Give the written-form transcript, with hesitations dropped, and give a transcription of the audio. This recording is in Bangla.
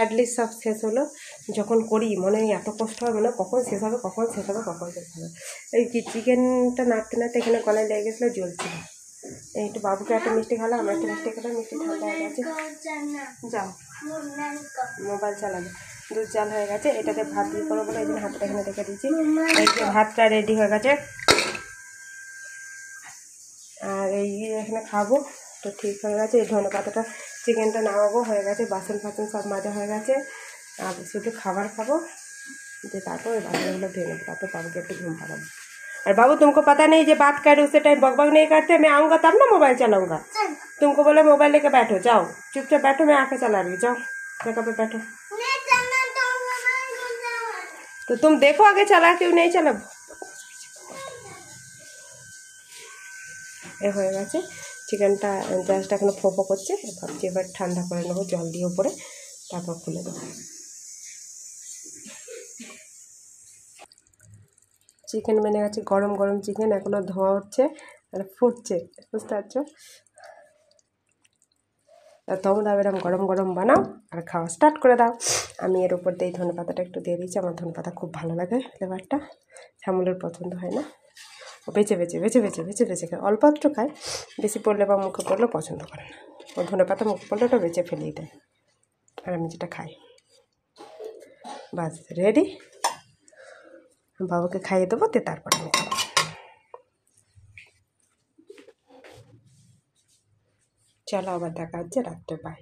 অ্যাটলিস্ট সব শেষ হলো। যখন করি মনে হয় এত কষ্ট হবে না, কখন শেষ হবে কখন শেষ হবে কখন শেষ হবে। এই কি চিকেনটা নাড়তে নাড়তে এখানে গলায় লেগে গেছিলো, জ্বলছিল। এই একটু বাবুকে একটা মিষ্টি খেলাম, আমরা একটা মিষ্টি খেলাম, মিষ্টি ঠান্ডা হয়ে গেছে। যাও মোবাইল চালাবে। দুধ জাল হয়ে গেছে, এটাতে ভাত দিয়ে করবো বলে এই জন্য হাতটা এখানে রেখে দিয়েছি। এই যে ভাতটা রেডি হয়ে গেছে, আর এই এখানে খাবো তো ঠিক হয়ে গেছে। এই ধনে পাতাটা চিকেনটা নামাবো, হয়ে গেছে। বাসন ফাসন সব মাজা হয়ে গেছে, আর শুধু খাবার খাবো, যে তারপর ওই বাসনগুলো ধুয়ে নেবো, তারপর বাবুকে একটু ঘুम पाड़ाबो। और बाबू तुमको पता नहीं जो बात कर रहे उसे टाइम बकबक नहीं करते, मैं आऊँगा तब ना मोबाइल चलाऊँगा। तुमको बोले मोबाइल लेके बैठो, जाओ चुपचाप बैठो, मैं आके चला रही हूँ, जाओ जगह पे बैठो। तो तुम देखो आगे चला क्यों नहीं चला। এ হয়ে গেছে চিকেনটা, জাস্ট এখনো ফোপো করছে, ভাবছি এবার ঠান্ডা করে নেবো জল দিয়ে উপরে, তারপর খুলে দেবো। চিকেন বেনে গেছে, গরম গরম চিকেন এখনও ধোয়া হচ্ছে আর ফুটছে, বুঝতে পারছো। তোমরা এরকম গরম গরম বানাও আর খাওয়া স্টার্ট করে দাও। আমি এর উপর দিয়ে ধনে পাতাটা একটু দিয়ে দিচ্ছি, আমার ধনে পাতা খুব ভালো লাগে ফ্লেভারটা, শ্যামলের পছন্দ হয় না, ও বেছে বেছে বেছে বেছে বেছে বেছে খায়, অল্প একটু খায়, বেশি পড়লে বা মুখে পড়লে পছন্দ করে না। ও ধনে পাতা মুখে পড়লে ওটা বেছে ফেলেই দেয়, আর আমি যেটা খাই। বাস রেডি, বাবুকে খাইয়ে দেবো, তারপর আমি খাবো। চলো আবার দেখা হচ্ছে রাত্রে, বাই।